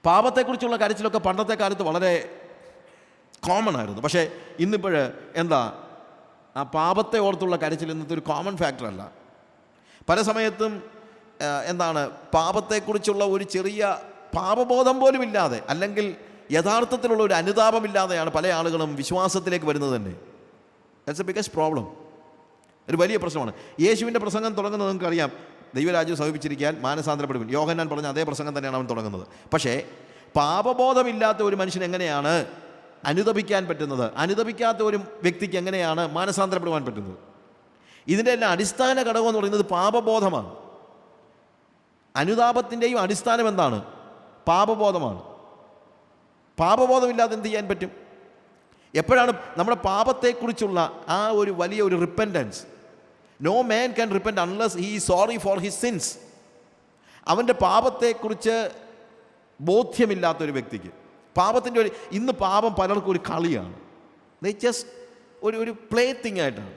പാപത്തെക്കുറിച്ചുള്ള കരച്ചിലൊക്കെ പണ്ടത്തെ കാലത്ത് വളരെ കോമൺ ആയിരുന്നു. പക്ഷേ ഇന്നിപ്പോൾ എന്താ, ആ പാപത്തെ ഓർത്തുള്ള കരച്ചിൽ ഇന്നത്തെ ഒരു കോമൺ ഫാക്ടറല്ല. പല സമയത്തും എന്താണ്, പാപത്തെക്കുറിച്ചുള്ള ഒരു ചെറിയ പാപബോധം പോലും ഇല്ലാതെ, അല്ലെങ്കിൽ യഥാർത്ഥത്തിലുള്ള ഒരു അനുതാപമില്ലാതെയാണ് പല ആളുകളും വിശ്വാസത്തിലേക്ക് വരുന്നത് തന്നെ. That's A biggest problem. ഒരു വലിയ പ്രശ്നമാണ്. യേശുവിൻ്റെ പ്രസംഗം തുടങ്ങുന്നത് നിങ്ങൾക്കറിയാം, ദൈവരാജ്യം സമീപിച്ചിരിക്കാൻ മാനസാന്തരപ്പെടുവിൻ. യോഹന്നാൻ പറഞ്ഞ അതേ പ്രസംഗം തന്നെയാണ് അവൻ തുടങ്ങുന്നത്. പക്ഷേ പാപബോധമില്ലാത്ത ഒരു മനുഷ്യൻ എങ്ങനെയാണ് അനുതപിക്കാൻ പറ്റുന്നത്? അനുതപിക്കാത്ത ഒരു വ്യക്തിക്ക് എങ്ങനെയാണ് മാനസാന്തരപ്പെടുവാൻ പറ്റുന്നത്? ഇതിൻ്റെ എല്ലാം അടിസ്ഥാന ഘടകം എന്ന് പറയുന്നത് പാപബോധമാണ്. അനുതാപത്തിൻ്റെയും അടിസ്ഥാനം എന്താണ്? പാപബോധമാണ്. പാപബോധമില്ലാതെ എന്ത് ചെയ്യാൻ പറ്റും? എപ്പോഴാണ് നമ്മുടെ പാപത്തെക്കുറിച്ചുള്ള ആ ഒരു വലിയ ഒരു repentance? No man can repent unless he is sorry for his sins. അവൻ്റെ പാപത്തെക്കുറിച്ച് ബോധ്യമില്ലാത്തൊരു വ്യക്തിക്ക്, പാപത്തിൻ്റെ ഒരു, ഇന്ന് പാപം പലർക്കും ഒരു കളിയാണ്. ജസ്റ്റ് ഒരു പ്ലേ തിങ് ആയിട്ടാണ്.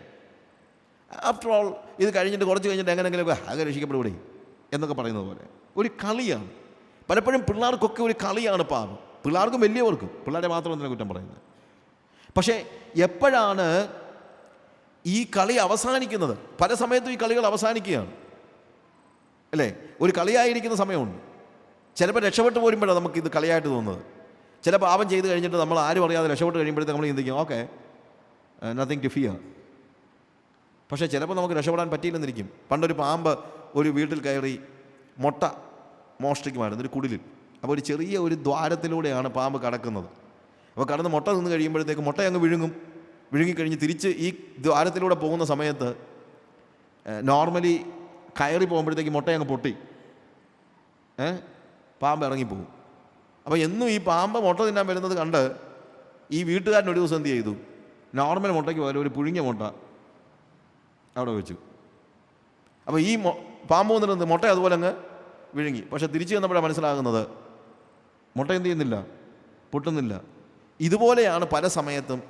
ആഫ്റ്റർ ഓൾ ഇത് കഴിഞ്ഞിട്ട് കുറച്ച് കഴിഞ്ഞിട്ട് എങ്ങനെയെങ്കിലും ആകെ രക്ഷിക്കപ്പെടൂടെ എന്നൊക്കെ പറയുന്നത് പോലെ ഒരു കളിയാണ്. പലപ്പോഴും പിള്ളേർക്കൊക്കെ ഒരു കളിയാണ് പാപം. പിള്ളേർക്കും വലിയവർക്കും, പിള്ളേരെ മാത്രം എന്തിനാണ് കുറ്റം പറയുന്നത്? പക്ഷേ എപ്പോഴാണ് ഈ കളി അവസാനിക്കുന്നത്? പല സമയത്തും ഈ കളികൾ അവസാനിക്കുകയാണ് അല്ലേ? ഒരു കളിയായിരിക്കുന്ന സമയമുണ്ട്. ചിലപ്പോൾ രക്ഷപ്പെട്ട് പോരുമ്പോഴാണ് നമുക്കിത് കളിയായിട്ട് തോന്നുന്നത്. ചില പാപം ചെയ്ത് കഴിഞ്ഞിട്ട് നമ്മൾ ആരും അറിയാതെ രക്ഷപ്പെട്ട് കഴിയുമ്പോഴത്തേക്ക് നമ്മൾ ചിന്തിക്കും ഓക്കെ നത്തിങ് ടു ഫിയർ. പക്ഷേ ചിലപ്പോൾ നമുക്ക് രക്ഷപ്പെടാൻ പറ്റിയില്ലെന്നിരിക്കും. പണ്ടൊരു പാമ്പ് ഒരു വീട്ടിൽ കയറി മുട്ട മോഷ്ടിക്കുമായിരുന്നു ഒരു കുടിലിൽ. അപ്പോൾ ഒരു ചെറിയ ഒരു ദ്വാരത്തിലൂടെയാണ് പാമ്പ് കടക്കുന്നത്. അപ്പോൾ കടന്ന് മുട്ട നിന്ന് കഴിയുമ്പോഴത്തേക്ക് മുട്ട അങ്ങ് വിഴുങ്ങിക്കഴിഞ്ഞ് തിരിച്ച് ഈ ദ്വാരത്തിലൂടെ പോകുന്ന സമയത്ത് നോർമലി കയറി പോകുമ്പോഴത്തേക്ക് മുട്ട അങ്ങ് പൊട്ടി പാമ്പ് ഇറങ്ങിപ്പോകും. അപ്പോൾ എന്നും ഈ പാമ്പ് മുട്ട തിന്നാൻ വരുന്നത് കണ്ട് ഈ വീട്ടുകാരൻ ഒരു ദിവസം എന്ത് ചെയ്തു? നോർമൽ മുട്ടയ്ക്ക് പോലെ ഒരു പുഴുങ്ങിയ മുട്ട അവിടെ വെച്ചു. അപ്പോൾ ഈ പാമ്പ് വന്നിട്ട് മുട്ട അതുപോലെ അങ്ങ് വിഴുങ്ങി. പക്ഷെ തിരിച്ചു വന്നപ്പോഴാണ് മനസ്സിലാകുന്നത് മുട്ട എന്ത് ചെയ്യുന്നില്ല, പൊട്ടുന്നില്ല. ഇതുപോലെയാണ് പല സമയത്തും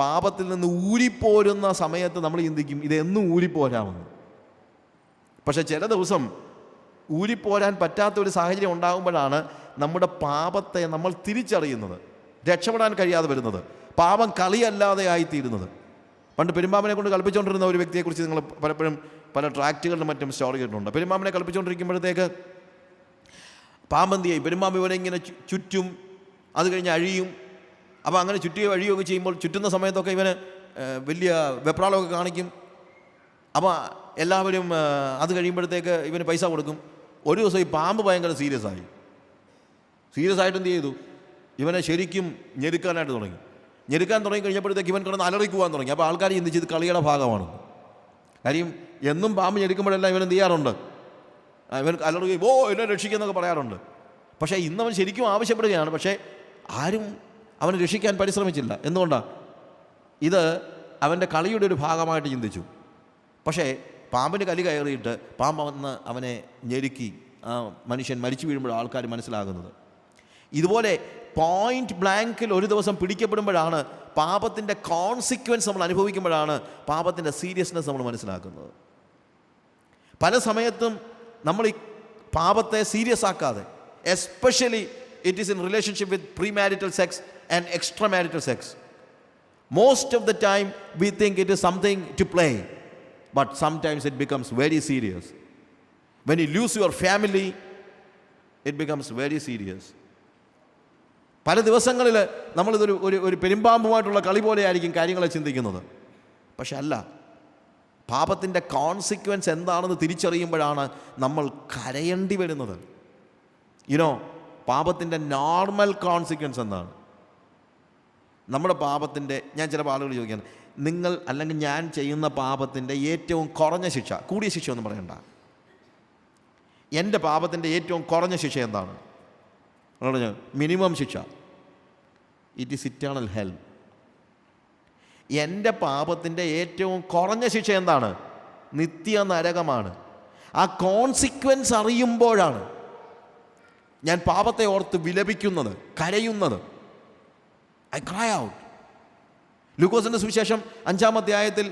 പാപത്തിൽ നിന്ന് ഊരിപ്പോരുന്ന സമയത്ത് നമ്മൾ ചിന്തിക്കും ഇതെന്നും ഊരിപ്പോരാമെന്ന്. പക്ഷെ ചില ദിവസം ഊരിപ്പോരാൻ പറ്റാത്തൊരു സാഹചര്യം ഉണ്ടാകുമ്പോഴാണ് നമ്മുടെ പാപത്തെ നമ്മൾ തിരിച്ചറിയുന്നത്, രക്ഷപ്പെടാൻ കഴിയാതെ വരുന്നത്, പാപം കളിയല്ലാതെ ആയിത്തീരുന്നത്. പണ്ട് പെരുമ്പാമ്പിനെ കൊണ്ട് കളിപ്പിച്ചുകൊണ്ടിരുന്ന ഒരു വ്യക്തിയെക്കുറിച്ച് നിങ്ങൾ പലപ്പോഴും പല ട്രാക്റ്റുകളിലും മറ്റും സ്റ്റോറി ചെയ്തിട്ടുണ്ട്. പെരുമ്പാമ്പിനെ കളിപ്പിച്ചുകൊണ്ടിരിക്കുമ്പോഴത്തേക്ക് പാമ്പന്ത് ചെയ്യും, പെരുമ്പാമ്പ് ഇവനെ ഇങ്ങനെ ചുറ്റും, അത് കഴിഞ്ഞ് അഴിയും. അപ്പോൾ അങ്ങനെ ചുറ്റുകയോ അഴിയുകയൊക്കെ ചെയ്യുമ്പോൾ ചുറ്റുന്ന സമയത്തൊക്കെ ഇവന് വലിയ വെപ്രാളമൊക്കെ കാണിക്കും. അപ്പോൾ എല്ലാവരും അത് കഴിയുമ്പോഴത്തേക്ക് ഇവന് പൈസ കൊടുക്കും. ഒരു ദിവസം ഈ പാമ്പ് ഭയങ്കര സീരിയസ് ആയിട്ട് എന്ത് ചെയ്തു? ഇവനെ ശരിക്കും ഞെരുക്കാനായിട്ട് തുടങ്ങി. ഞെരുക്കാൻ തുടങ്ങി കഴിഞ്ഞപ്പോഴത്തേക്ക് ഇവൻ കിടന്ന് അലറിക്കുവാൻ തുടങ്ങി. അപ്പോൾ ആൾക്കാർ ചിന്തിച്ച് ഇത് കളിയുടെ ഭാഗമാണ്. കാര്യം എന്നും പാമ്പ് ഞെരുക്കുമ്പോഴെല്ലാം ഇവൻ എന്ത് ചെയ്യാറുണ്ട്? ഇവൻ അലറുകയും എന്നെ രക്ഷിക്കുന്നൊക്കെ പറയാറുണ്ട്. പക്ഷേ ഇന്നവൻ ശരിക്കും ആവശ്യപ്പെടുകയാണ്. പക്ഷേ ആരും അവനെ രക്ഷിക്കാൻ പരിശ്രമിച്ചില്ല. എന്തുകൊണ്ടാണ്? ഇത് അവൻ്റെ കളിയുടെ ഒരു ഭാഗമായിട്ട് ചിന്തിച്ചു. പക്ഷേ പാമ്പിന് കലി കയറിയിട്ട് പാമ്പ് വന്ന് അവനെ ഞെരുക്കി ആ മനുഷ്യൻ മരിച്ചു വീഴുമ്പോൾ ആൾക്കാർ മനസ്സിലാകുന്നത്. ഇതുപോലെ പോയിന്റ് ബ്ലാങ്കിൽ ഒരു ദിവസം പിടിക്കപ്പെടുമ്പോഴാണ് പാപത്തിൻ്റെ കോൺസിക്വൻസ് നമ്മൾ അനുഭവിക്കുമ്പോഴാണ് പാപത്തിൻ്റെ സീരിയസ്നെസ് നമ്മൾ മനസ്സിലാക്കുന്നത്. പല സമയത്തും നമ്മൾ ഈ പാപത്തെ സീരിയസ് ആക്കാതെ, especially it is in relationship with premarital sex and extramarital sex. Most of the time we think it is something to play, but sometimes it becomes very serious. When you lose your family, it becomes very serious. പല ദിവസങ്ങളിൽ നമ്മളിതൊരു ഒരു പെരുമ്പാമ്പുമായിട്ടുള്ള കളി പോലെയായിരിക്കും കാര്യങ്ങളെ ചിന്തിക്കുന്നത്. പക്ഷെ അല്ല, പാപത്തിൻ്റെ കോൺസിക്വൻസ് എന്താണെന്ന് തിരിച്ചറിയുമ്പോഴാണ് നമ്മൾ കരയേണ്ടി വരുന്നത്. പാപത്തിൻ്റെ നോർമൽ കോൺസിക്വൻസ് എന്താണ്? നമ്മുടെ പാപത്തിൻ്റെ, ഞാൻ ചിലപ്പോൾ ആളുകൾ ചോദിക്കുകയാണ്, നിങ്ങൾ അല്ലെങ്കിൽ ഞാൻ ചെയ്യുന്ന പാപത്തിൻ്റെ ഏറ്റവും കുറഞ്ഞ ശിക്ഷ, കൂടിയ ശിക്ഷ ഒന്നും പറയണ്ട, എൻ്റെ പാപത്തിൻ്റെ ഏറ്റവും കുറഞ്ഞ ശിക്ഷ എന്താണ്? പറഞ്ഞു മിനിമം ശിക്ഷ, ഇറ്റ് ഈസ് ഇറ്റേണൽ ഹെൽ. എൻ്റെ പാപത്തിൻ്റെ ഏറ്റവും കുറഞ്ഞ ശിക്ഷ എന്താണ്? നിത്യ നരകമാണ്. ആ കോൺസിക്വൻസ് അറിയുമ്പോഴാണ് ഞാൻ പാപത്തെ ഓർത്ത് വിലപിക്കുന്നത്, കരയുന്നത്. I cry out. ലൂക്കോസിൻ്റെ സുവിശേഷം 5-ാം അധ്യായത്തിൽ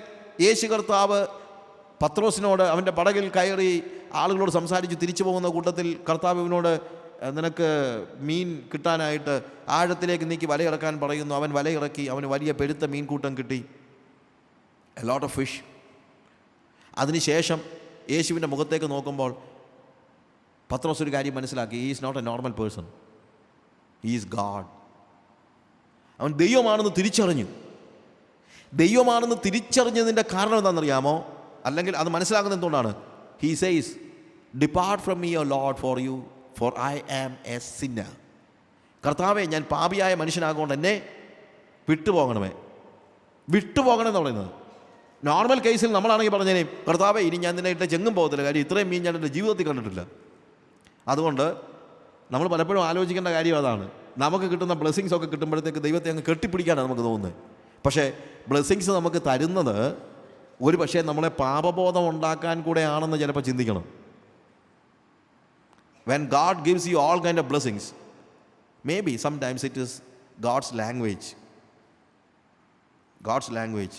യേശു കർത്താവ് പത്രോസിനോട് അവൻ്റെ പടകിൽ കയറി ആളുകളോട് സംസാരിച്ച് തിരിച്ചു പോകുന്ന കൂട്ടത്തിൽ കർത്താവ് ഇവനോട് നിനക്ക് മീൻ കിട്ടാനായിട്ട് ആഴത്തിലേക്ക് നീക്കി വലയിറക്കാൻ പറയുന്നു. അവൻ വലയിറക്കി, അവന് വലിയ പെരുത്ത മീൻകൂട്ടം കിട്ടി, എ ലോട്ട് ഓഫ് ഫിഷ്. അതിനുശേഷം യേശുവിൻ്റെ മുഖത്തേക്ക് നോക്കുമ്പോൾ പത്രോസ് ഒരു കാര്യം മനസ്സിലാക്കി. He is not a normal person, he is God. അവൻ ദൈവമാണെന്ന് തിരിച്ചറിഞ്ഞു. ദൈവമാണെന്ന് തിരിച്ചറിഞ്ഞതിൻ്റെ കാരണം എന്താണെന്നറിയാമോ? അല്ലെങ്കിൽ അത് മനസ്സിലാക്കുന്നത് എന്തുകൊണ്ടാണ്? He says, depart from me, your Lord, for you for I am a sinner. കർത്താവേ, ഞാൻ പാപിയായ മനുഷ്യനാകൊണ്ട് എന്നെ വിട്ടുപോകണമേ. വിട്ടുപോകണമെന്ന് പറയുന്നത് നോർമൽ കേസിൽ നമ്മളാണെങ്കിൽ പറഞ്ഞേനെ, കർത്താവേ, ഇനി ഞാൻ നിന്നെ ഇട്ട് ചെങ്ങും പോകത്തില്ല, കാര്യം ഇത്രയും മീൻ ഞാൻ എൻ്റെ ജീവിതത്തിൽ കണ്ടിട്ടില്ല. അതുകൊണ്ട് നമ്മൾ പലപ്പോഴും ആലോചിക്കേണ്ട കാര്യം അതാണ്. നമുക്ക് കിട്ടുന്ന ബ്ലെസ്സിങ്സ് ഒക്കെ കിട്ടുമ്പോഴത്തേക്ക് ദൈവത്തെ അങ്ങ് കെട്ടിപ്പിടിക്കാനാണ് നമുക്ക് തോന്നുന്നത്. പക്ഷേ ബ്ലെസ്സിങ്സ് നമുക്ക് തരുന്നത് ഒരു പക്ഷേ നമ്മളെ പാപബോധം ഉണ്ടാക്കാൻ കൂടെ ആണെന്ന് ചിലപ്പോൾ ചിന്തിക്കണം. When God gives you all kind of blessings, maybe sometimes it is God's language. God's language.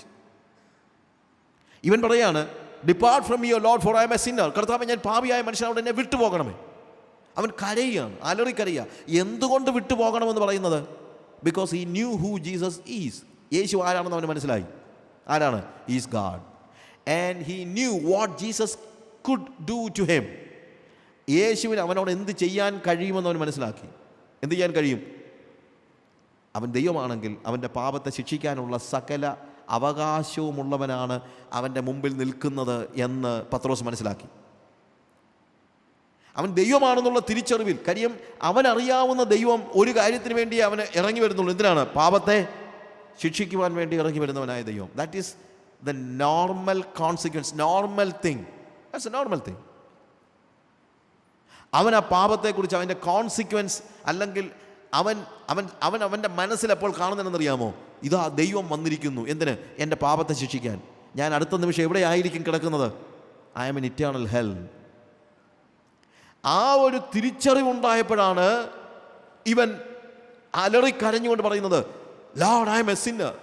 ഇവൻ പറയാണ്, depart from your Lord, for I am a sinner. കർത്താവേ, ഞാൻ പാപിയായ മനുഷ്യനോട് എന്നെ വിട്ടുപോകണമേ. അവൻ കരയുകയാണ്, അലറിക്കരയുക. എന്തുകൊണ്ട് വിട്ടുപോകണമെന്ന് പറയുന്നത്? Because he knew who Jesus is. Yeshu ആരാണെന്ന് അവന് മനസ്സിലായി. ആരാണ്? Is God. And he knew what Jesus could do to him. യേശുവിന് അവനോട് എന്ത് ചെയ്യാൻ കഴിയുമെന്ന് അവൻ മനസ്സിലാക്കി. എന്ത് ചെയ്യാൻ കഴിയും? അവൻ ദൈവമാണെങ്കിൽ അവൻ്റെ പാപത്തെ ശിക്ഷിക്കാനുള്ള സകല അവകാശവുമുള്ളവനാണ് അവൻ്റെ മുമ്പിൽ നിൽക്കുന്നത് എന്ന് പത്രോസ് മനസ്സിലാക്കി. അവൻ ദൈവമാണെന്നുള്ള തിരിച്ചറിവിൽ, കാര്യം അവനറിയാവുന്ന ദൈവം ഒരു കാര്യത്തിന് വേണ്ടി അവന് ഇറങ്ങി വരുന്നുള്ളൂ. എന്തിനാണ്? പാപത്തെ ശിക്ഷിക്കുവാൻ വേണ്ടി ഇറങ്ങി വരുന്നവനായ ദൈവം. That is the normal consequence, normal thing. That's A normal thing. അവൻ ആ പാപത്തെക്കുറിച്ച്, അവൻ്റെ കോൺസിക്വൻസ്, അല്ലെങ്കിൽ അവൻ്റെ മനസ്സിലെപ്പോൾ കാണുന്നതെന്നറിയാമോ? ഇതാ ദൈവം വന്നിരിക്കുന്നു. എന്തിന്? എൻ്റെ പാപത്തെ ശിക്ഷിക്കാൻ. ഞാൻ അടുത്ത നിമിഷം എവിടെയായിരിക്കും കിടക്കുന്നത്? I am in eternal hell. ആ ഒരു തിരിച്ചറിവുണ്ടായപ്പോഴാണ് ഇവൻ അലറിക്കരഞ്ഞുകൊണ്ട് പറയുന്നത്, Lord, I am a sinner.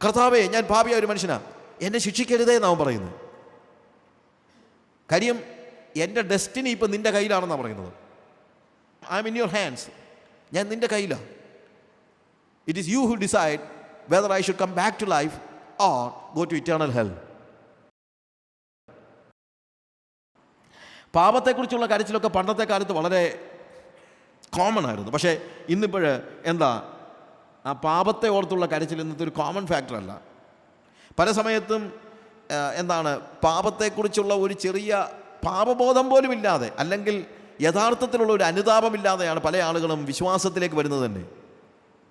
കർത്താവേ, ഞാൻ പാപിയായ ഒരു മനുഷ്യനാണ്, എന്നെ ശിക്ഷിക്കരുതേ എന്നാവൻ പറയുന്നത്. കാര്യം എൻ്റെ ഡെസ്റ്റിനി ഇപ്പം നിൻ്റെ കയ്യിലാണെന്നാണ് പറയുന്നത്. I am in your hands. ഞാൻ നിൻ്റെ കയ്യിലാണ്. It is you who decide whether I should come back to life or go to eternal hell. പാപത്തെക്കുറിച്ചുള്ള കരച്ചിലൊക്കെ പണ്ടത്തെ കാലത്ത് വളരെ കോമൺ ആയിരുന്നു. പക്ഷേ ഇന്നിപ്പോൾ എന്താ, ആ പാപത്തെ ഓർത്തുള്ള കരച്ചിൽ ഇന്നത്തെ ഒരു കോമൺ ഫാക്ടർ അല്ല. പല സമയത്തും എന്താണ്, പാപത്തെക്കുറിച്ചുള്ള ഒരു ചെറിയ പാപബോധം പോലും ഇല്ലാതെ, അല്ലെങ്കിൽ യഥാർത്ഥത്തിലുള്ള ഒരു അനുതാപമില്ലാതെയാണ് പല ആളുകളും വിശ്വാസത്തിലേക്ക് വരുന്നത് തന്നെ.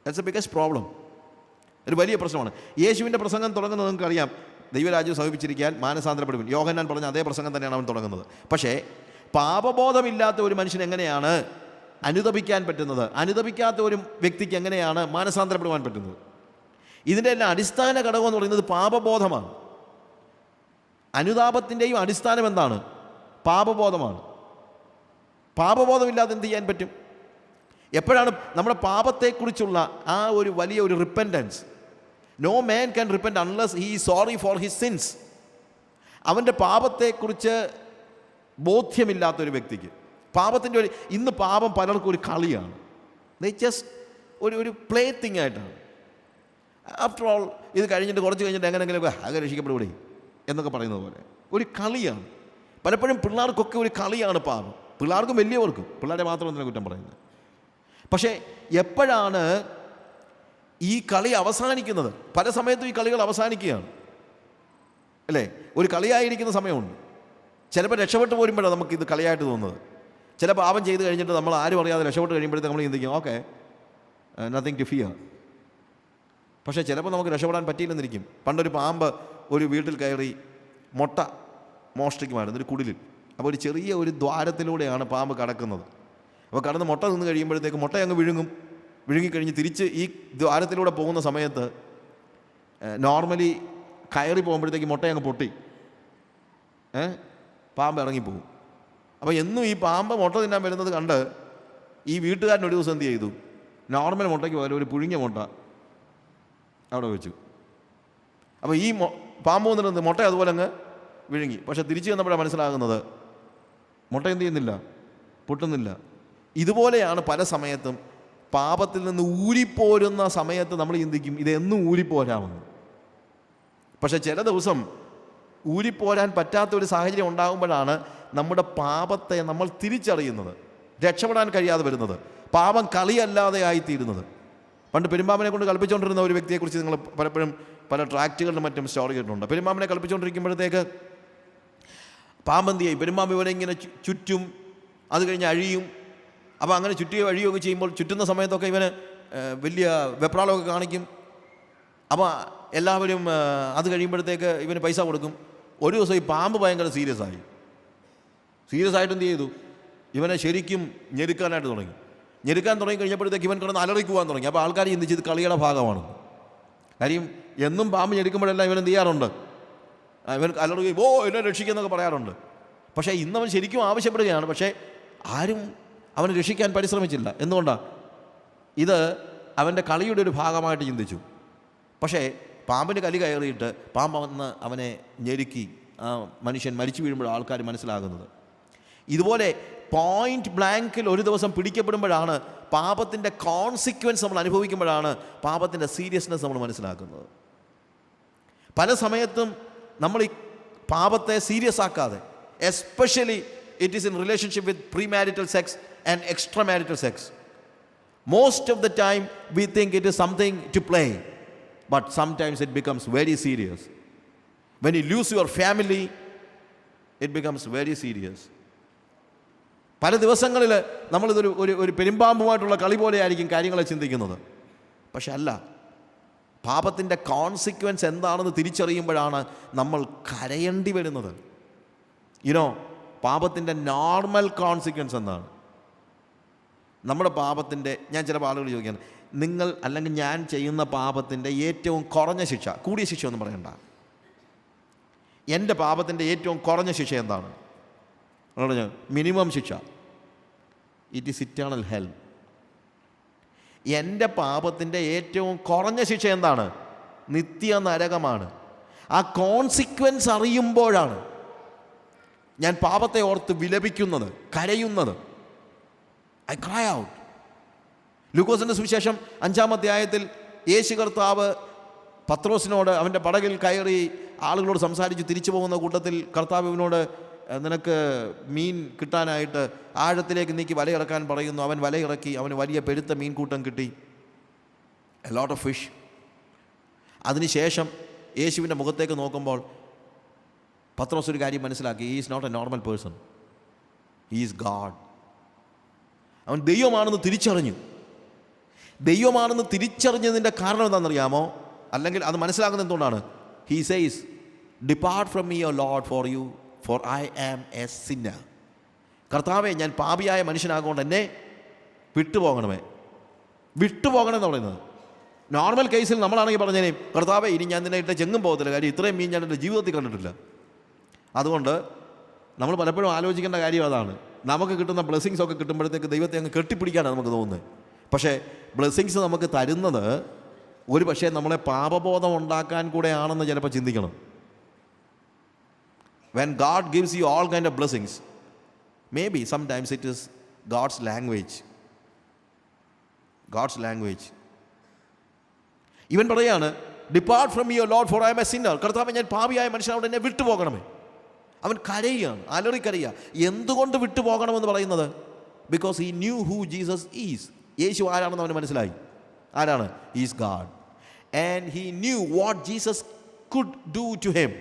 That's A biggest problem. ഒരു വലിയ പ്രശ്നമാണ്. യേശുവിൻ്റെ പ്രസംഗം തുടങ്ങുന്നത് നിങ്ങൾക്കറിയാം, ദൈവരാജ്യം സമീപിച്ചിരിക്കാൻ മാനസാന്തരപ്പെടുവിൻ. യോഹന്നാൻ പറഞ്ഞ അതേ പ്രസംഗം തന്നെയാണ് അവൻ തുടങ്ങുന്നത്. പക്ഷേ പാപബോധമില്ലാത്ത ഒരു മനുഷ്യൻ എങ്ങനെയാണ് അനുതപിക്കാൻ പറ്റുന്നത്? അനുതപിക്കാത്ത ഒരു വ്യക്തിക്ക് എങ്ങനെയാണ് മാനസാന്തരപ്പെടുവാൻ പറ്റുന്നത്? ഇതിൻ്റെ എല്ലാം അടിസ്ഥാന ഘടകം എന്ന് പറയുന്നത് പാപബോധമാണ്. അനുതാപത്തിൻ്റെയും അടിസ്ഥാനം എന്താണ്? പാപബോധമാണ്. പാപബോധമില്ലാതെ എന്ത് ചെയ്യാൻ പറ്റും? എപ്പോഴാണ് നമ്മുടെ പാപത്തെക്കുറിച്ചുള്ള ആ ഒരു വലിയ ഒരു repentance? No man can repent unless he is sorry for his sins. അവൻ്റെ പാപത്തെക്കുറിച്ച് ബോധ്യമില്ലാത്തൊരു വ്യക്തിക്ക്, പാപത്തിൻ്റെ ഒരു, ഇന്ന് പാപം പലർക്കും ഒരു കളിയാണ്. ജസ്റ്റ് ഒരു പ്ലേ തിങ് ആയിട്ടാണ്. ആഫ്റ്റർ ഓൾ ഇത് കഴിഞ്ഞിട്ട് കുറച്ച് കഴിഞ്ഞിട്ട് എങ്ങനെയെങ്കിലും ആകെ രക്ഷിക്കപ്പെടൂടെ എന്നൊക്കെ പറയുന്നത് പോലെ ഒരു കളിയാണ്. പലപ്പോഴും പിള്ളേർക്കൊക്കെ ഒരു കളിയാണ് പാപം. പിള്ളേർക്കും വലിയവർക്കും. പിള്ളേരെ മാത്രം എന്തിനാണ് കുറ്റം പറയുന്നത്? പക്ഷേ എപ്പോഴാണ് ഈ കളി അവസാനിക്കുന്നത്? പല സമയത്തും ഈ കളികൾ അവസാനിക്കുകയാണ്, അല്ലേ? ഒരു കളിയായിരിക്കുന്ന സമയമുണ്ട്. ചിലപ്പോൾ രക്ഷപ്പെട്ട് പോരുമ്പോഴാണ് നമുക്കിത് കളിയായിട്ട് തോന്നുന്നത്. ചില പാപം ചെയ്ത് കഴിഞ്ഞിട്ട് നമ്മൾ ആരും അറിയാതെ രക്ഷപ്പെട്ട് കഴിയുമ്പോഴത്തേക്ക് നമ്മൾ ചിന്തിക്കും, ഓക്കെ, നത്തിങ് ടു ഫിയർ. പക്ഷേ ചിലപ്പോൾ നമുക്ക് രക്ഷപ്പെടാൻ പറ്റിയില്ലെന്നിരിക്കും. പണ്ടൊരു പാമ്പ് ഒരു വീട്ടിൽ കയറി മുട്ട മോഷ്ടിക്കുമായിരുന്നു, ഒരു കുടിലിൽ. അപ്പോൾ ഒരു ചെറിയ ഒരു ദ്വാരത്തിലൂടെയാണ് പാമ്പ് കടക്കുന്നത്. അപ്പോൾ കടന്ന് മുട്ട നിന്ന് കഴിയുമ്പോഴത്തേക്ക് മുട്ട അങ്ങ് വിഴുങ്ങിക്കഴിഞ്ഞ് തിരിച്ച് ഈ ദ്വാരത്തിലൂടെ പോകുന്ന സമയത്ത് നോർമലി കയറി പോകുമ്പോഴത്തേക്ക് മുട്ട അങ്ങ് പൊട്ടി പാമ്പ് ഇറങ്ങിപ്പോകും. അപ്പോൾ എന്നും ഈ പാമ്പ് മുട്ട തിന്നാൻ വരുന്നത് കണ്ട് ഈ വീട്ടുകാരൻ ഒരു ദിവസം എന്ത് ചെയ്തു? നോർമൽ മുട്ടയ്ക്ക് പോലെ ഒരു പുഴുങ്ങിയ മുട്ട അവിടെ വെച്ചു. അപ്പോൾ ഈ പാമ്പ് വന്നിട്ട് മുട്ട അതുപോലെ അങ്ങ് വിഴുങ്ങി. പക്ഷെ തിരിച്ചു ചെന്നപ്പോഴാണ് മനസ്സിലാകുന്നത് മുട്ട എന്ത് ചെയ്യുന്നില്ല, പൊട്ടുന്നില്ല. ഇതുപോലെയാണ് പല സമയത്തും പാപത്തിൽ നിന്ന് ഊരിപ്പോരുന്ന സമയത്ത് നമ്മൾ ചിന്തിക്കും ഇതെന്നും ഊരിപ്പോരാമെന്ന്. പക്ഷെ ചില ദിവസം ഊരിപ്പോരാൻ പറ്റാത്തൊരു സാഹചര്യം ഉണ്ടാകുമ്പോഴാണ് നമ്മുടെ പാപത്തെ നമ്മൾ തിരിച്ചറിയുന്നത്, രക്ഷപ്പെടാൻ കഴിയാതെ വരുന്നത്, പാപം കളിയല്ലാതെ ആയിത്തീരുന്നത്. പണ്ട് പെരുമ്പാമ്പിനെ കൊണ്ട് കളിപ്പിച്ചുകൊണ്ടിരുന്ന ഒരു വ്യക്തിയെക്കുറിച്ച് നിങ്ങൾ പലപ്പോഴും പല ട്രാക്റ്റുകളിലും മറ്റും സ്റ്റോറി കേട്ടിട്ടുണ്ട്. പെരുമ്പാമ്പിനെ കളിപ്പിച്ചുകൊണ്ടിരിക്കുമ്പോഴത്തേക്ക് പാമ്പന്തി ചെയ്യും, പെരുമ്പാമ്പ് ഇവനെ ഇങ്ങനെ ചുറ്റും, അത് കഴിഞ്ഞ് അഴിയും. അപ്പോൾ അങ്ങനെ ചുറ്റുകയോ അഴിയുകയൊക്കെ ചെയ്യുമ്പോൾ ചുറ്റുന്ന സമയത്തൊക്കെ ഇവന് വലിയ വെപ്രാളമൊക്കെ കാണിക്കും. അപ്പോൾ എല്ലാവരും അത് കഴിയുമ്പോഴത്തേക്ക് ഇവന് പൈസ കൊടുക്കും. ഒരു ദിവസം ഈ പാമ്പ് ഭയങ്കര സീരിയസ് ആയിട്ട് എന്ത് ചെയ്തു, ഇവനെ ശരിക്കും ഞെരുക്കാനായിട്ട് തുടങ്ങി. ഞെരുക്കാൻ തുടങ്ങി കഴിഞ്ഞപ്പോഴത്തേക്ക് ഇവൻ കിടന്ന് അലറിക്കുവാൻ തുടങ്ങി. അപ്പോൾ ആൾക്കാർ ചിന്തിച്ച് ഇത് കളിയുടെ ഭാഗമാണ്. കാര്യം എന്നും പാമ്പ് ഞെരുക്കുമ്പോഴെല്ലാം ഇവൻ എന്ത് ചെയ്യാറുണ്ട്, ഇവൻ അലറുകയും ഓ എന്നെ രക്ഷിക്കുന്നൊക്കെ പറയാറുണ്ട്. പക്ഷേ ഇന്നവൻ ശരിക്കും ആവശ്യപ്പെടുകയാണ്. പക്ഷേ ആരും അവനെ രക്ഷിക്കാൻ പരിശ്രമിച്ചില്ല. എന്തുകൊണ്ടാണ്? ഇത് അവൻ്റെ കളിയുടെ ഒരു ഭാഗമായിട്ട് ചിന്തിച്ചു. പക്ഷേ പാമ്പിന് കലി കയറിയിട്ട് പാമ്പ് വന്ന് അവനെ ഞെരുക്കി ആ മനുഷ്യൻ മരിച്ചു വീഴുമ്പോൾ ആൾക്കാർ മനസ്സിലാകുന്നത്. ഇതുപോലെ പോയിന്റ് ബ്ലാങ്കിൽ ഒരു ദിവസം പിടിക്കപ്പെടുമ്പോഴാണ് പാപത്തിൻ്റെ കോൺസിക്വൻസ് നമ്മൾ അനുഭവിക്കുമ്പോഴാണ് പാപത്തിൻ്റെ സീരിയസ്നെസ് നമ്മൾ മനസ്സിലാക്കുന്നത്. പല സമയത്തും നമ്മൾ ഈ പാപത്തെ സീരിയസ് ആക്കാതെ, especially it is in relationship with premarital sex and extramarital sex. Most of the time we think it is something to play, but sometimes it becomes very serious. When you lose your family, it becomes very serious. പല ദിവസങ്ങളിൽ നമ്മളിതൊരു ഒരു പെരുമ്പാമ്പുമായിട്ടുള്ള കളി പോലെയായിരിക്കും കാര്യങ്ങളെ ചിന്തിക്കുന്നത്. പക്ഷെ അല്ല, പാപത്തിൻ്റെ കോൺസിക്വൻസ് എന്താണെന്ന് തിരിച്ചറിയുമ്പോഴാണ് നമ്മൾ കരയേണ്ടി വരുന്നത്. പാപത്തിൻ്റെ നോർമൽ കോൺസിക്വൻസ് എന്താണ്? നമ്മുടെ പാപത്തിൻ്റെ, ഞാൻ ചില ആളുകൾ ചോദിക്കുകയാണ്, നിങ്ങൾ അല്ലെങ്കിൽ ഞാൻ ചെയ്യുന്ന പാപത്തിൻ്റെ ഏറ്റവും കുറഞ്ഞ ശിക്ഷ, കൂടിയ ശിക്ഷ ഒന്നും പറയണ്ട, എൻ്റെ പാപത്തിൻ്റെ ഏറ്റവും കുറഞ്ഞ ശിക്ഷ എന്താണ്? മിനിമം ശിക്ഷ, ഇറ്റ് ഈസ് ഇറ്റേണൽ ഹെൽ. എൻ്റെ പാപത്തിൻ്റെ ഏറ്റവും കുറഞ്ഞ ശിക്ഷ എന്താണ്? നിത്യ നരകമാണ്. ആ കോൺസിക്വൻസ് അറിയുമ്പോഴാണ് ഞാൻ പാപത്തെ ഓർത്ത് വിലപിക്കുന്നത്, കരയുന്നത്. I cry out. ലൂക്കോസിൻ്റെ സുവിശേഷം 5-ാം അധ്യായത്തിൽ യേശു കർത്താവ് പത്രോസിനോട് അവൻ്റെ പടകിൽ കയറി ആളുകളോട് സംസാരിച്ച് തിരിച്ചു പോകുന്ന കൂട്ടത്തിൽ കർത്താവ് ഇവനോട് നിനക്ക് മീൻ കിട്ടാനായിട്ട് ആഴത്തിലേക്ക് നീക്കി വലയിറക്കാൻ പറയുന്നു. അവൻ വലയിറക്കി, അവന് വലിയ പെരുത്ത മീൻകൂട്ടം കിട്ടി, എ ലോട്ട് ഓഫ് ഫിഷ്. അതിനുശേഷം യേശുവിൻ്റെ മുഖത്തേക്ക് നോക്കുമ്പോൾ പത്രോസ് ഒരു കാര്യം മനസ്സിലാക്കി, he is not a normal person, he is God. അവൻ ദൈവമാണെന്ന് തിരിച്ചറിഞ്ഞു. ദൈവമാണെന്ന് തിരിച്ചറിഞ്ഞതിൻ്റെ കാരണം എന്താണെന്നറിയാമോ? അല്ലെങ്കിൽ അത് മനസ്സിലാക്കുന്നത് എന്തുകൊണ്ടാണ്? He says, depart from me your Lord for you, for I am a sinner. കർത്താവെ, ഞാൻ പാപിയായ മനുഷ്യനാകൊണ്ട് എന്നെ വിട്ടുപോകണമേ. വിട്ടുപോകണമെന്ന് പറയുന്നത് നോർമൽ കേസിൽ നമ്മളാണെങ്കിൽ പറഞ്ഞേനേയും, കർത്താവെ ഇനി ഞാൻ നിന്നെ ഇട്ട് ചെങ്ങും പോകത്തില്ല, കാര്യം ഇത്രയും മീൻ ഞാൻ എൻ്റെ ജീവിതത്തിൽ കണ്ടിട്ടില്ല. അതുകൊണ്ട് നമ്മൾ പലപ്പോഴും ആലോചിക്കേണ്ട കാര്യം അതാണ്. നമുക്ക് കിട്ടുന്ന ബ്ലെസ്സിങ്സ് ഒക്കെ കിട്ടുമ്പോഴത്തേക്ക് ദൈവത്തെ അങ്ങ് കെട്ടിപ്പിടിക്കാനാണ് നമുക്ക് തോന്നുന്നത്. പക്ഷേ ബ്ലെസ്സിങ്സ് നമുക്ക് തരുന്നത് ഒരു പക്ഷേ നമ്മളെ പാപബോധം ഉണ്ടാക്കാൻ കൂടെയാണെന്ന് ചിലപ്പോൾ ചിന്തിക്കണം. When God gives you all kind of blessings, maybe sometimes it is God's language. God's language. ഇവൻ പറയാണ്, depart from your Lord for I am a sinner. കർത്താവേ, ഞാൻ പാപിയായ മനുഷ്യനോട് എന്നെ വിട്ടുപോകണമേ. അവൻ കരയുകയാണ്, അലറിക്കരയുക. എന്തുകൊണ്ട് വിട്ടുപോകണമെന്ന് പറയുന്നത്? Because he knew who Jesus is. Yeshu ആരാണെന്ന് അവന് മനസ്സിലായി. ആരാണ്? Is God. And he knew what Jesus could do to him.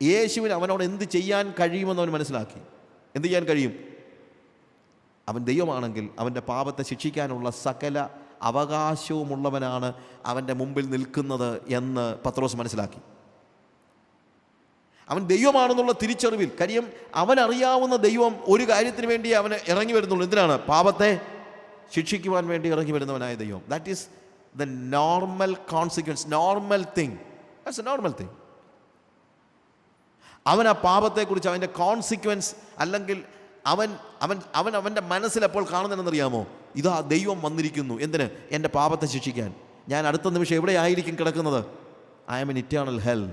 യേശുവിന് അവനോട് എന്ത് ചെയ്യാൻ കഴിയുമെന്ന് അവൻ മനസ്സിലാക്കി. എന്ത് ചെയ്യാൻ കഴിയും? അവൻ ദൈവമാണെങ്കിൽ അവൻ്റെ പാപത്തെ ശിക്ഷിക്കാനുള്ള സകല അവകാശവുമുള്ളവനാണ് അവൻ്റെ മുമ്പിൽ നിൽക്കുന്നത് എന്ന് പത്രോസ് മനസ്സിലാക്കി. അവൻ ദൈവമാണെന്നുള്ള തിരിച്ചറിവിൽ, കാര്യം അവനറിയാവുന്ന ദൈവം ഒരു കാര്യത്തിന് വേണ്ടി അവന് ഇറങ്ങി വരുന്നുള്ളൂ. എന്തിനാണ്? പാപത്തെ ശിക്ഷിക്കുവാൻ വേണ്ടി ഇറങ്ങി വരുന്നവനായ ദൈവം. That is the normal consequence, normal thing. That's A normal thing. അവൻ ആ പാപത്തെക്കുറിച്ച്, അവൻ്റെ കോൺസിക്വൻസ്, അല്ലെങ്കിൽ അവൻ്റെ മനസ്സിൽ എപ്പോൾ കാണുന്നതെന്നറിയാമോ? ഇതാ ദൈവം വന്നിരിക്കുന്നു. എന്തിന്? എൻ്റെ പാപത്തെ ശിക്ഷിക്കാൻ. ഞാൻ അടുത്ത നിമിഷം എവിടെയായിരിക്കും കിടക്കുന്നത്? I am in eternal hell.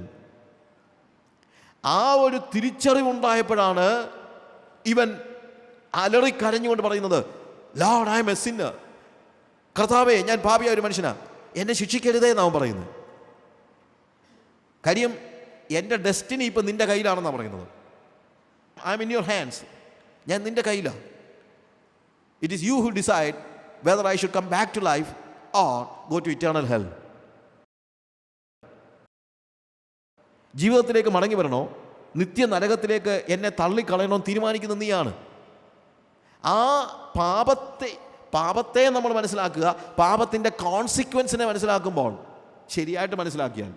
ആ ഒരു തിരിച്ചറിവുണ്ടായപ്പോഴാണ് ഇവൻ അലറിക്കരഞ്ഞുകൊണ്ട് പറയുന്നത്, Lord I am a sinner. കർത്താവേ, ഞാൻ പാപിയായ ഒരു മനുഷ്യനാ, എന്നെ ശിക്ഷിക്കരുതേ എന്നാണ് പറയുന്നത്. കാര്യം എൻ്റെ ഡെസ്റ്റിനി ഇപ്പം നിൻ്റെ കയ്യിലാണെന്നാണ് പറയുന്നത്. I am in your hands. ഞാൻ നിൻ്റെ കയ്യിലാണ്. It is you who decide whether I should come back to life or go to eternal hell. ജീവിതത്തിലേക്ക് മടങ്ങി വരണോ, നിത്യ നരകത്തിലേക്ക് എന്നെ തള്ളിക്കളയണോ തീരുമാനിക്കുന്ന നീയാണ്. ആ പാപത്തെ നമ്മൾ മനസ്സിലാക്കുക. പാപത്തിൻ്റെ കോൺസിക്വൻസിനെ മനസ്സിലാക്കുമ്പോൾ, ശരിയായിട്ട് മനസ്സിലാക്കിയാൽ,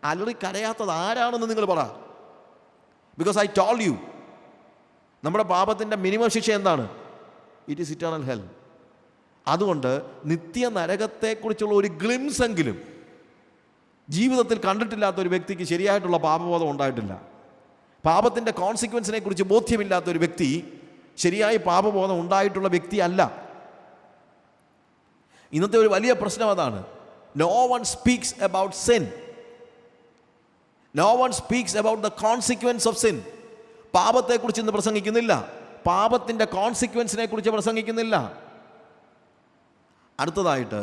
അലറി കരയാത്തത് ആരാണെന്ന് നിങ്ങൾ പറ. ബിക്കോസ് ഐ ടോൾഡ് യു, നമ്മുടെ പാപത്തിൻ്റെ മിനിമം ശിക്ഷ എന്താണ്? It is eternal hell. അതുകൊണ്ട് നിത്യ നരകത്തെക്കുറിച്ചുള്ള ഒരു ഗ്ലിംസ് എങ്കിലും ജീവിതത്തിൽ കണ്ടിട്ടില്ലാത്ത ഒരു വ്യക്തിക്ക് ശരിയായിട്ടുള്ള പാപബോധം ഉണ്ടായിട്ടില്ല. പാപത്തിൻ്റെ കോൺസിക്വൻസിനെ കുറിച്ച് ബോധ്യമില്ലാത്ത ഒരു വ്യക്തി ശരിയായി പാപബോധം ഉണ്ടായിട്ടുള്ള വ്യക്തിയല്ല. ഇന്നത്തെ ഒരു വലിയ പ്രശ്നം അതാണ്. No one speaks about sin. No one speaks about the consequence of sin. പാപത്തെക്കുറിച്ച് ഇന്ന് പ്രസംഗിക്കുന്നില്ല. പാപത്തിൻ്റെ കോൺസിക്വൻസിനെ കുറിച്ച് പ്രസംഗിക്കുന്നില്ല. അടുത്തതായിട്ട്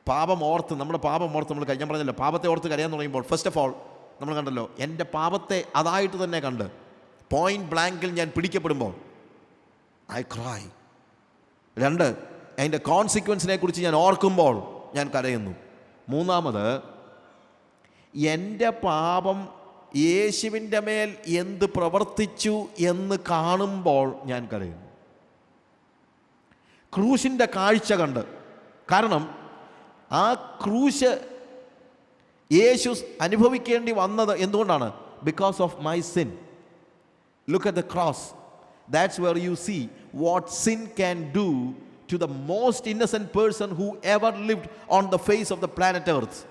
പാപം ഓർത്ത് നമ്മൾ ഞാൻ പറഞ്ഞല്ലോ, പാപത്തെ ഓർത്ത് കരയാൻ തുടങ്ങുമ്പോൾ, ഫസ്റ്റ് ഓഫ് ഓൾ നമ്മൾ കണ്ടല്ലോ, എൻ്റെ പാപത്തെ അതായിട്ട് തന്നെ കണ്ട് പോയിന്റ് ബ്ലാങ്കിൽ ഞാൻ പിടിക്കപ്പെടുമ്പോൾ ഐ ക്രൈ. 2, അതിൻ്റെ കോൺസിക്വൻസിനെ കുറിച്ച് ഞാൻ ഓർക്കുമ്പോൾ ഞാൻ കരയുന്നു. 3, എൻ്റെ പാപം യേശുവിൻ്റെ മേൽ എന്ത് പ്രവർത്തിച്ചു എന്ന് കാണുമ്പോൾ ഞാൻ കരയുന്നു. ക്രൂശിൻ്റെ കാഴ്ച കണ്ട്. കാരണം ആ ക്രൂശ് യേശു അനുഭവിക്കേണ്ടി വന്നത് എന്തുകൊണ്ടാണ്? Because of my sin. Look at the cross. That's where you see what sin can do to the most innocent person who ever lived on the face of the planet earth.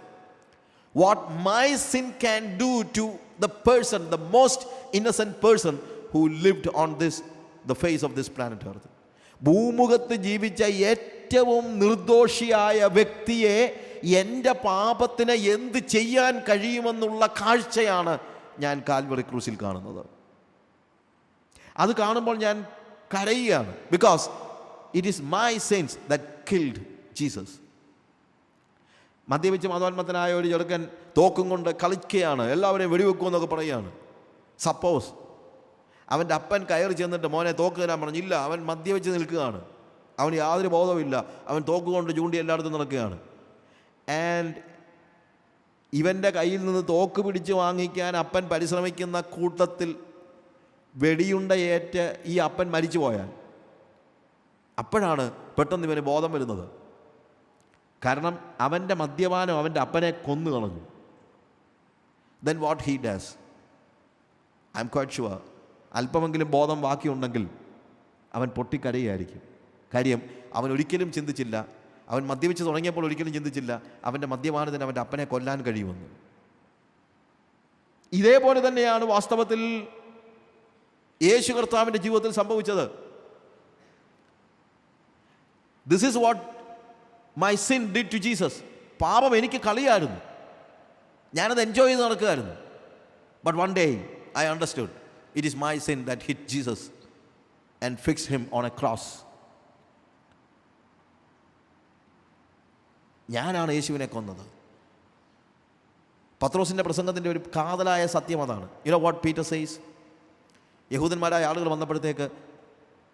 What my sin can do to the person, the most innocent person who lived on the face of this planet earth. ഭൂമുഖത്ത് ജീവിച്ച ഏറ്റവും നിർദോഷിയായ വ്യക്തിയെ എൻ്റെ പാപത്തിന് എന്ത് ചെയ്യാൻ കഴിയുമെന്നുള്ള കാഴ്ചയാണ് ഞാൻ കാൽവറി ക്രൂസിൽ കാണുന്നത്. അത് കാണുമ്പോൾ ഞാൻ കരയുകയാണ്. Because it is my since that killed Jesus. മദ്യപിച്ച് മതോന്മത്തനായ ഒരു ചെറുക്കൻ തോക്കും കൊണ്ട് കളിക്കുകയാണ്, എല്ലാവരെയും വെടിവെക്കുമെന്നൊക്കെ പറയുകയാണ്. സപ്പോസ് അവൻ്റെ അപ്പൻ കയറി ചെന്നിട്ട് മോനെ തോക്ക് തരാൻ പറഞ്ഞില്ല. അവൻ മദ്യപിച്ച് നിൽക്കുകയാണ്, അവന് യാതൊരു ബോധവുമില്ല. അവൻ തോക്ക് കൊണ്ട് ചൂണ്ടി എല്ലായിടത്തും നടക്കുകയാണ്. ആൻഡ് ഇവൻ്റെ കയ്യിൽ നിന്ന് തോക്ക് പിടിച്ച് വാങ്ങിക്കാൻ അപ്പൻ പരിശ്രമിക്കുന്ന കൂട്ടത്തിൽ വെടിയുണ്ടയേറ്റ് ഈ അപ്പൻ മരിച്ചു പോയാൽ, അപ്പോഴാണ് പെട്ടെന്ന് ഇവന് ബോധം വരുന്നത്. കാരണം അവൻ്റെ മദ്യപാനം അവൻ്റെ അപ്പനെ കൊന്നു കളഞ്ഞു. Then what he ഡാസ്, I M quite sure, അല്പമെങ്കിലും ബോധം ബാക്കിയുണ്ടെങ്കിൽ അവൻ പൊട്ടിക്കരയായിരിക്കും. കാര്യം അവൻ ഒരിക്കലും ചിന്തിച്ചില്ല, അവൻ മദ്യപിച്ച് തുടങ്ങിയപ്പോൾ ഒരിക്കലും ചിന്തിച്ചില്ല അവൻ്റെ മദ്യപാനത്തിന് അവൻ്റെ അപ്പനെ കൊല്ലാൻ കഴിയുമെന്ന്. ഇതേപോലെ തന്നെയാണ് വാസ്തവത്തിൽ യേശു കർത്താവിൻ്റെ ജീവിതത്തിൽ സംഭവിച്ചത്. This is what my sin did to Jesus. പാപം എനിക്ക് കളിയായിരുന്നു, ഞാനത് എൻജോയ് ചെയ്ത് നടക്കുകയായിരുന്നു. But one day I understood it is my sin that hit Jesus and fixed him on a cross. ഞാനാണ് യേശുവിനെ കൊന്നത്. പത്രോസിൻ്റെ പ്രസംഗത്തിൻ്റെ ഒരു കാതലായ സത്യം അതാണ്. You know what Peter says? യഹൂദന്മാരായ ആളുകൾ വന്നപ്പോഴത്തേക്ക്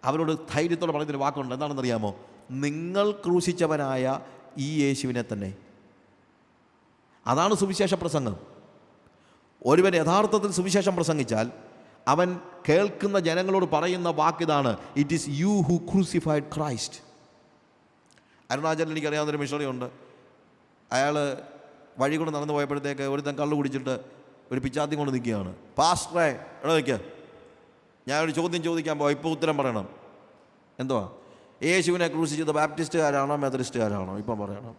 അവരോട് ധൈര്യത്തോടെ പറയുന്നൊരു വാക്കുണ്ട്. എന്താണെന്നറിയാമോ? നിങ്ങൾ ക്രൂശിച്ചവനായ ഈ യേശുവിനെ തന്നെ. അതാണ് സുവിശേഷ പ്രസംഗം. ഒരുവൻ യഥാർത്ഥത്തിൽ സുവിശേഷം പ്രസംഗിച്ചാൽ അവൻ കേൾക്കുന്ന ജനങ്ങളോട് പറയുന്ന വാക്കിതാണ്, it is you who crucified Christ. അരുണാചലിൽ എനിക്കറിയാവുന്നൊരു മിഷണറി ഉണ്ട്. അയാൾ വഴി കൊണ്ട് നടന്നു പോയപ്പോഴത്തേക്ക് ഒരുത്തൻ കള്ളു കുടിച്ചിട്ട് ഒരു പിച്ചാത്തി കൊണ്ട് നിൽക്കുകയാണ്. പാസ്റ്ററെ എവിടെ നിൽക്കുക, ഞാനൊരു ചോദ്യം ചോദിക്കാൻ പോവാം, ഇപ്പോൾ ഉത്തരം പറയണം. എന്തുവാ? യേശുവിനെ ക്രൂശിച്ചത് ബാപ്റ്റിസ്റ്റുകാരാണോ മെത്തഡിസ്റ്റുകാരാണോ? ഇപ്പം പറയണം.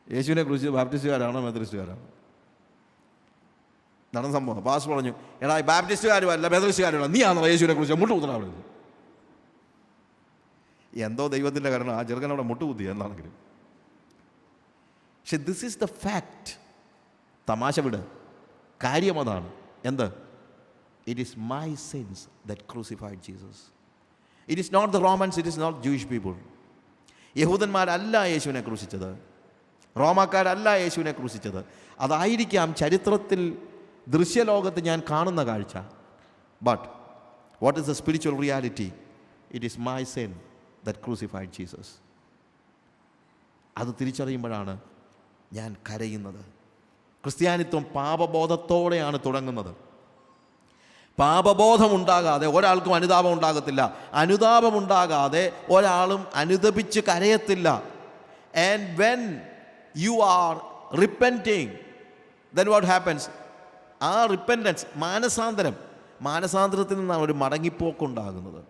യേശുവിനെ ക്രൂശിച്ചത് ബാപ്റ്റിസ്റ്റുകാരാണോ മെത്തഡിസ്റ്റുകാരാണോ? നടന്ന സംഭവം. പാസ് പറഞ്ഞു, എടാ ബാപ്റ്റിസ്റ്റുകാരും അല്ല മെത്തഡിസ്റ്റുകാരും നീ ആണോ യേശുവിനെ കുറിച്ച് മുട്ട് കുത്തണം? എന്തോ ദൈവത്തിൻ്റെ കാരണം ആ ചെറുക്കനവിടെ മുട്ടുകുത്തി എന്താണെങ്കിലും. പക്ഷെ ദിസ് ഈസ് ദ ഫാക്റ്റ്. തമാശ വിട്, കാര്യം അതാണ്. എന്ത്? It is my sins that crucified Jesus. It is not the Romans, it is not Jewish people. യഹൂദന്മാരല്ല യേശുവിനെ ക്രൂശിച്ചത്, റോമാക്കാരല്ല യേശുവിനെ ക്രൂശിച്ചത്. അതായിരിക്കാം ചരിത്രത്തിൽ ദൃശ്യലോകത്ത് ഞാൻ കാണുന്ന കാഴ്ച. But what is the spiritual reality? It is my sin that crucified Jesus. അത് തിരിച്ചറിയുമ്പോഴാണ് ഞാൻ കരയുന്നത്. ക്രിസ്ത്യാനിത്വം പാപബോധത്തോടെയാണ് തുടങ്ങുന്നത്. പാപബോധമുണ്ടാകാതെ ഒരാൾക്കും അനുതാപം ഉണ്ടാകത്തില്ല. അനുതാപമുണ്ടാകാതെ ഒരാളും അനുതപിച്ച് കരയത്തില്ല. And when you are repenting, then what happens? ആ റിപ്പൻറ്റൻസ്, മാനസാന്തരത്തിൽ നിന്നാണ് ഒരു മടങ്ങിപ്പോക്കുണ്ടാകുന്നത്.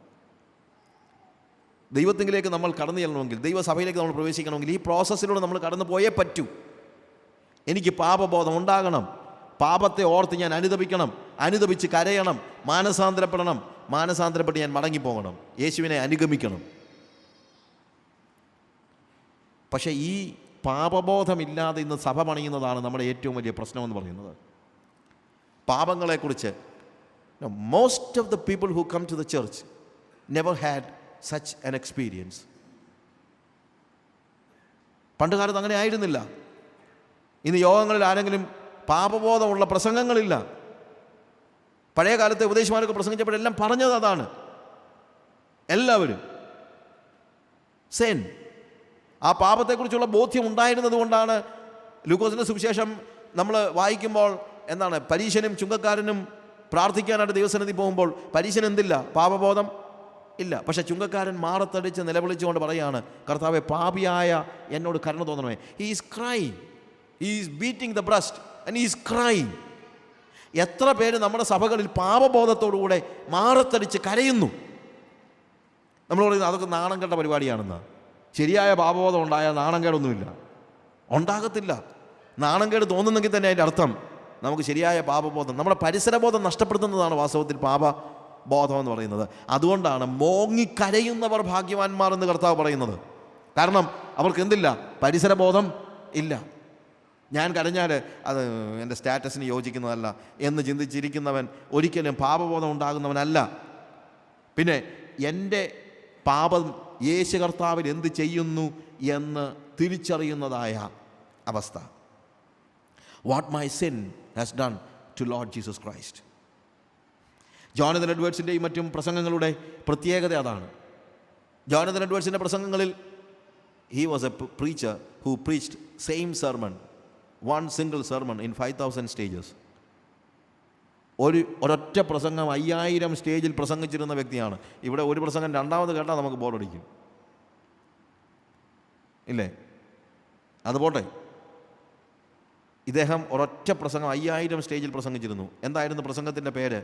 ദൈവത്തിലേക്ക് നമ്മൾ കടന്നു ചെല്ലണമെങ്കിൽ, ദൈവസഭയിലേക്ക് നമ്മൾ പ്രവേശിക്കണമെങ്കിൽ ഈ പ്രോസസ്സിലൂടെ നമ്മൾ കടന്നു പോയേ പറ്റൂ. എനിക്ക് പാപബോധം ഉണ്ടാകണം. പാപത്തെ ഓർത്ത് ഞാൻ അനുതപിക്കണം, അനുതപിച്ച് കരയണം, മാനസാന്തരപ്പെട്ട് ഞാൻ മടങ്ങിപ്പോകണം, യേശുവിനെ അനുഗമിക്കണം. പക്ഷേ ഈ പാപബോധമില്ലാതെ ഇന്ന് സഭ പണിയുന്നതാണ് നമ്മുടെ ഏറ്റവും വലിയ പ്രശ്നമെന്ന് പറയുന്നത്. പാപങ്ങളെക്കുറിച്ച് most of the people who come to the church never had such an experience. പണ്ട് കാലത്ത് അങ്ങനെ ആയിരുന്നില്ല. ഇന്ന് യോഗങ്ങളിൽ ആരെങ്കിലും പാപബോധമുള്ള പ്രസംഗങ്ങളില്ല. പഴയ കാലത്തെ ഉപദേശിമാരൊക്കെ പ്രസംഗിച്ചപ്പോഴെല്ലാം പറഞ്ഞത് അതാണ്. എല്ലാവരും സെൻ, ആ പാപത്തെക്കുറിച്ചുള്ള ബോധ്യം ഉണ്ടായിരുന്നത് കൊണ്ടാണ് ലൂക്കോസിൻ്റെ സുവിശേഷം നമ്മൾ വായിക്കുമ്പോൾ എന്താണ്, പരീശനും ചുങ്കക്കാരനും പ്രാർത്ഥിക്കാനായിട്ട് ദൈവസന്നിധി പോകുമ്പോൾ പരീശന് എന്തില്ല? പാപബോധം ഇല്ല. പക്ഷേ ചുങ്കക്കാരൻ മാറത്തടിച്ച് നിലവിളിച്ചുകൊണ്ട് പറയുകയാണ്, കർത്താവെ, പാപിയായ എന്നോട് കരുണ തോന്നണമേ. He is crying, he is beating the breast and he is crying. എത്ര പേര് നമ്മുടെ സഭകളിൽ പാപബോധത്തോടുകൂടെ മാറത്തടിച്ച് കരയുന്നു. നമ്മൾ പറയുന്നത് അതൊക്കെ നാണം കെട്ട പരിപാടിയാണെന്ന്. ശരിയായ പാപബോധം ഉണ്ടായാൽ നാണം കേടൊന്നുമില്ല, ഉണ്ടാകത്തില്ല. നാണം കേട് തോന്നുന്നെങ്കിൽ തന്നെ അതിൻ്റെ അർത്ഥം നമുക്ക് ശരിയായ പാപബോധം, നമ്മുടെ പരിസരബോധം നഷ്ടപ്പെടുത്തുന്നതാണ് വാസ്തവത്തിൽ പാപബോധം എന്ന് പറയുന്നത്. അതുകൊണ്ടാണ് മോങ്ങിക്കരയുന്നവർ ഭാഗ്യവാന്മാർ എന്ന് കർത്താവ് പറയുന്നത്. കാരണം അവർക്ക് എന്തില്ല? പരിസരബോധം ഇല്ല. ഞാൻ കരഞ്ഞാൽ അത് എൻ്റെ സ്റ്റാറ്റസിന് യോജിക്കുന്നതല്ല എന്ന് ചിന്തിച്ചിരിക്കുന്നവൻ ഒരിക്കലും പാപബോധം ഉണ്ടാകുന്നവനല്ല. പിന്നെ എൻ്റെ പാപം യേശു കർത്താവിൽ എന്ത് ചെയ്യുന്നു എന്ന് തിരിച്ചറിയുന്നതായ അവസ്ഥ. What my sin has done to Lord Jesus Christ. Jonathan എഡ്വേർഡ്സിൻ്റെയും മറ്റും പ്രസംഗങ്ങളുടെ പ്രത്യേകത അതാണ്. ജോണതൻ എഡ്വേർഡ്സിൻ്റെ പ്രസംഗങ്ങളിൽ he was a preacher who preached same sermon, one single sermon in 5,000 stages. ഒരൊറ്റ പ്രസംഗം 5000 സ്റ്റേജിൽ പ്രസംഗിച്ചിരുന്ന വ്യക്തിയാണ്. ഇവിടെ ഒരു പ്രസംഗം രണ്ടാമത് കേട്ടാൽ നമുക്ക് ബോറടിക്കും, ഇല്ലേ? അതുപോട്ടെ, ഇദ്ദേഹം ഒരൊറ്റ പ്രസംഗം 5000 സ്റ്റേജിൽ പ്രസംഗിച്ചിരുന്നു. എന്തായിരുന്നു പ്രസംഗത്തിൻ്റെ പേര്?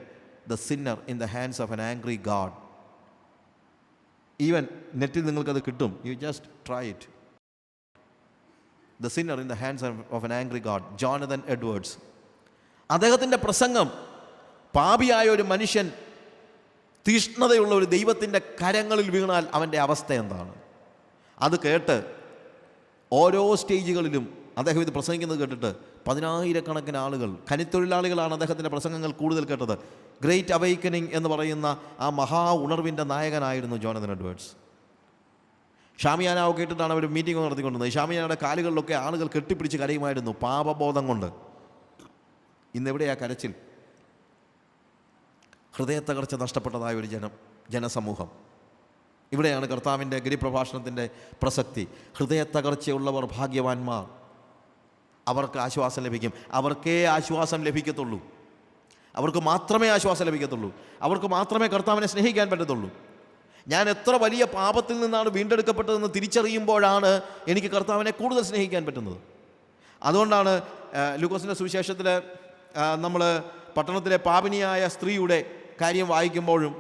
The Sinner in the hands of N angry God. Even നെറ്റിൽ നിങ്ങൾക്കത് കിട്ടും. You just try it. The Sinner in the hands of N angry God, ജോണതൻ Edwards. അദ്ദേഹത്തിൻ്റെ പ്രസംഗം, പാപിയായ ഒരു മനുഷ്യൻ തീഷ്ണതയുള്ള ഒരു ദൈവത്തിൻ്റെ കരങ്ങളിൽ വീണാൽ അവൻ്റെ അവസ്ഥ എന്താണ്? അത് കേട്ട് ഓരോ സ്റ്റേജുകളിലും അദ്ദേഹം ഇത് പ്രസംഗിക്കുന്നത് കേട്ടിട്ട് 10,000-കണക്കിന് ആളുകൾ, ഖനിത്തൊഴിലാളികളാണ് അദ്ദേഹത്തിൻ്റെ പ്രസംഗങ്ങൾ കൂടുതൽ കേട്ടത്. ഗ്രേറ്റ് അവൈക്കനിങ് എന്ന് പറയുന്ന ആ മഹാ ഉണർവിൻ്റെ നായകനായിരുന്നു ജോണതൻ എഡ്വേർഡ്സ്. ഷാമിയാനാവ് കേട്ടിട്ടാണ് അവർ മീറ്റിംഗ് നടത്തിക്കൊണ്ടിരുന്നത്. ഷാമിയാനയുടെ കാലുകളിലൊക്കെ ആളുകൾ കെട്ടിപ്പിടിച്ച് കരയുമായിരുന്നു പാപബോധം കൊണ്ട്. ഇന്നെവിടെയാ കരച്ചിൽ? ഹൃദയത്തകർച്ച നഷ്ടപ്പെട്ടതായ ഒരു ജനസമൂഹം. ഇവിടെയാണ് കർത്താവിൻ്റെ ഗിരിപ്രഭാഷണത്തിൻ്റെ പ്രസക്തി. ഹൃദയത്തകർച്ചയുള്ളവർ ഭാഗ്യവാന്മാർ, അവർക്ക് ആശ്വാസം ലഭിക്കും. അവർക്കേ ആശ്വാസം ലഭിക്കത്തുള്ളൂ. അവർക്ക് മാത്രമേ ആശ്വാസം ലഭിക്കത്തുള്ളൂ. അവർക്ക് മാത്രമേ കർത്താവിനെ സ്നേഹിക്കാൻ പറ്റത്തുള്ളൂ. ഞാൻ എത്ര വലിയ പാപത്തിൽ നിന്നാണ് വീണ്ടെടുക്കപ്പെട്ടതെന്ന് തിരിച്ചറിയുമ്പോഴാണ് എനിക്ക് കർത്താവിനെ കൂടുതൽ സ്നേഹിക്കാൻ പറ്റുന്നത്. അതുകൊണ്ടാണ് ലൂക്കോസിൻ്റെ സുവിശേഷത്തിൽ നമ്മൾ പട്ടണത്തിലെ പാപിനിയായ സ്ത്രീയുടെ കാര്യം വായിക്കുമ്പോഴും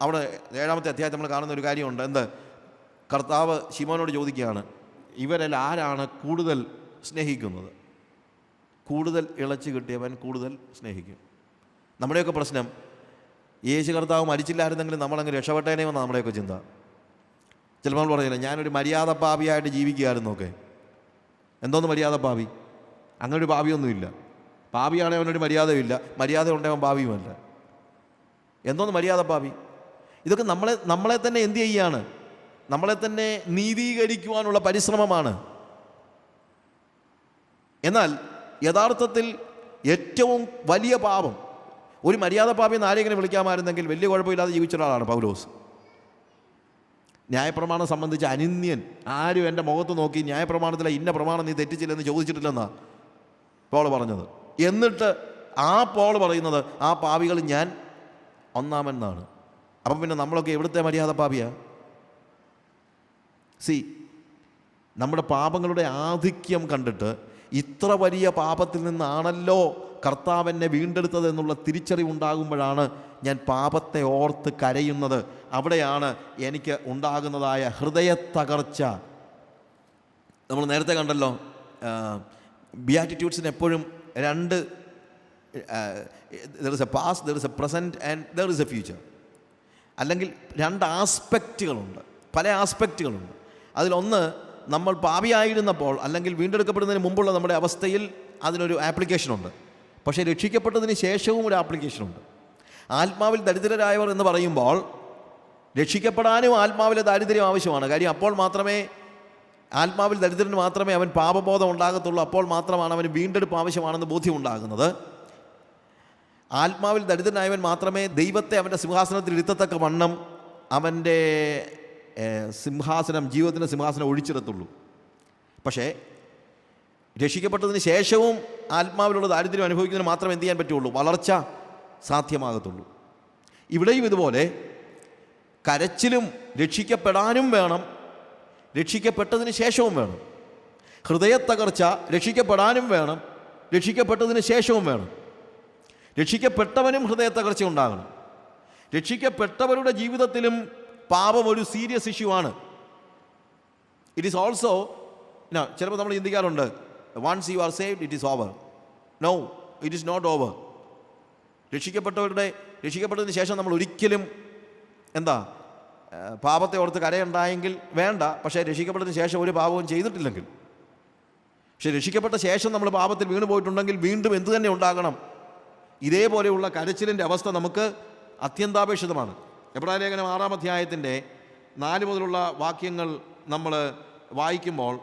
അവിടെ 7-ാമത്തെ അധ്യായത്തിൽ നമ്മൾ കാണുന്ന ഒരു കാര്യമുണ്ട്. എന്ത്? കർത്താവ് ശിമോനോട് ചോദിക്കുകയാണ്, ഇവരിൽ ആരാണ് കൂടുതൽ സ്നേഹിക്കുന്നത്? കൂടുതൽ ഇളച്ചു കിട്ടിയവൻ കൂടുതൽ സ്നേഹിക്കും. നമ്മുടെയൊക്കെ പ്രശ്നം, യേശു കർത്താവ് മരിച്ചില്ലായിരുന്നെങ്കിലും നമ്മളങ്ങ് രക്ഷപ്പെട്ടേനെയെന്നാണ് നമ്മുടെയൊക്കെ ചിന്ത. ചിലപ്പോൾ നമ്മൾ പറയില്ല, ഞാനൊരു മര്യാദ പാപിയായിട്ട് ജീവിക്കുകയായിരുന്നൊക്കെ. എന്തോന്ന് മര്യാദ പാപി? അങ്ങനൊരു പാപിയൊന്നുമില്ല. പാപിയാണെങ്കിൽ അവനൊരു മര്യാദയില്ല, മര്യാദ ഉണ്ടെങ്കിൽ അവൻ പാപിയുമല്ല. എന്തോന്ന് മര്യാദ പാപി? ഇതൊക്കെ നമ്മളെ തന്നെ എന്ത് ചെയ്യുകയാണ്? നമ്മളെ തന്നെ നീതീകരിക്കുവാനുള്ള പരിശ്രമമാണ്. എന്നാൽ യഥാർത്ഥത്തിൽ ഏറ്റവും വലിയ പാപം, ഒരു മര്യാദ പാപി എന്ന് ആരെങ്കിലും വിളിക്കാമായിരുന്നെങ്കിൽ വലിയ കുഴപ്പമില്ലാതെ ജീവിച്ച ഒരാളാണ് പൗലോസ്. ന്യായപ്രമാണം സംബന്ധിച്ച് അനിന്യൻ, ആരും എൻ്റെ മുഖത്ത് നോക്കി ന്യായപ്രമാണത്തിലെ ഇന്ന പ്രമാണം നീ തെറ്റിച്ചില്ലെന്ന് ചോദിച്ചിട്ടില്ലെന്നാണ് പോൾ പറഞ്ഞത്. എന്നിട്ട് ആ പോൾ പറയുന്നത് ആ പാപികൾ ഞാൻ ഒന്നാമെന്നാണ്. അപ്പം പിന്നെ നമ്മളൊക്കെ എവിടുത്തെ മര്യാദ പാപിയാ? നമ്മുടെ പാപങ്ങളുടെ ആധിക്യം കണ്ടിട്ട് ഇത്ര വലിയ പാപത്തിൽ നിന്നാണല്ലോ കർത്താവ് എന്നെ വീണ്ടെടുത്തത് എന്നുള്ള തിരിച്ചറിവുണ്ടാകുമ്പോഴാണ് ഞാൻ പാപത്തെ ഓർത്ത് കരയുന്നത്. അവിടെയാണ് എനിക്ക് ഉണ്ടാകുന്നതായ ഹൃദയത്തകർച്ച. നമ്മൾ നേരത്തെ കണ്ടല്ലോ, ബിയാറ്റിറ്റ്യൂഡ്സിന് എപ്പോഴും രണ്ട്, there is A past, there is A present and there is A future. അല്ലെങ്കിൽ രണ്ട് ആസ്പെക്റ്റുകളുണ്ട്, പല ആസ്പെക്റ്റുകളുണ്ട്. അതിലൊന്ന് നമ്മൾ പാപിയായിരുന്നപ്പോൾ അല്ലെങ്കിൽ വീണ്ടെടുക്കപ്പെടുന്നതിന് മുമ്പുള്ള നമ്മുടെ അവസ്ഥയിൽ അതിനൊരു ആപ്ലിക്കേഷനുണ്ട്. പക്ഷേ രക്ഷിക്കപ്പെട്ടതിന് ശേഷവും ഒരു ആപ്ലിക്കേഷനുണ്ട്. ആത്മാവിൽ ദരിദ്രരായവർ എന്ന് പറയുമ്പോൾ രക്ഷിക്കപ്പെടാനും ആത്മാവിലെ ദാരിദ്ര്യം ആവശ്യമാണ്. കാര്യം അപ്പോൾ മാത്രമേ ആത്മാവിൽ ദരിദ്രന് മാത്രമേ അവൻ പാപബോധം ഉണ്ടാകത്തുള്ളൂ. അപ്പോൾ മാത്രമാണ് അവന് വീണ്ടെടുപ്പ് ആവശ്യമാണെന്ന് ബോധ്യം ഉണ്ടാകുന്നത്. ആത്മാവിൽ ദരിദ്രനായവൻ മാത്രമേ ദൈവത്തെ അവൻ്റെ സിംഹാസനത്തിൽ ഇരുത്തത്തക്ക വണ്ണം അവൻ്റെ സിംഹാസനം, ജീവിതത്തിൻ്റെ സിംഹാസനം ഒഴിച്ചിടത്തുള്ളൂ. പക്ഷേ രക്ഷിക്കപ്പെട്ടതിന് ശേഷവും ആത്മാവിലുള്ള ദാരിദ്ര്യം അനുഭവിക്കുന്നതിന് മാത്രമേ എന്ത് ചെയ്യാൻ പറ്റുള്ളൂ? വളർച്ച സാധ്യമാകത്തുള്ളൂ. ഇവിടെയും ഇതുപോലെ കരച്ചിലും രക്ഷിക്കപ്പെടാനും വേണം, രക്ഷിക്കപ്പെട്ടതിന് ശേഷവും വേണം. ഹൃദയത്തകർച്ച രക്ഷിക്കപ്പെടാനും വേണം, രക്ഷിക്കപ്പെട്ടതിന് ശേഷവും വേണം. രക്ഷിക്കപ്പെട്ടവനും ഹൃദയത്തകർച്ച ഉണ്ടാകണം. രക്ഷിക്കപ്പെട്ടവരുടെ ജീവിതത്തിലും പാപം ഒരു സീരിയസ് ഇഷ്യൂ ആണ്. ഇറ്റ് ഈസ് ഓൾസോ, ചിലപ്പോൾ നമ്മൾ ചിന്തിക്കാറുണ്ട്, once you are saved it is over. No, it is not over. രക്ഷിക്കപ്പെട്ടതിന് ശേഷം നമ്മൾ ഒരിക്കലും പാപത്തെ ഓർത്ത് കരയുണ്ടായെങ്കിൽ വേണ്ട. പക്ഷേ രക്ഷിക്കപ്പെട്ടതിന് ശേഷം ഒരു പാപവും ചെയ്തിട്ടില്ലെങ്കിൽ, പക്ഷെ രക്ഷിക്കപ്പെട്ട ശേഷം നമ്മൾ പാപത്തിൽ വീണു പോയിട്ടുണ്ടെങ്കിൽ വീണ്ടും എന്തു തന്നെ ഉണ്ടാകണം? ഇതേപോലെയുള്ള കരച്ചിലിൻ്റെ അവസ്ഥ നമുക്ക് അത്യന്താപേക്ഷിതമാണ്. എബ്രായ ലേഖനം 6-ാം അധ്യായത്തിൻ്റെ 4 മുതലുള്ള വാക്യങ്ങൾ നമ്മൾ വായിക്കുമ്പോൾ,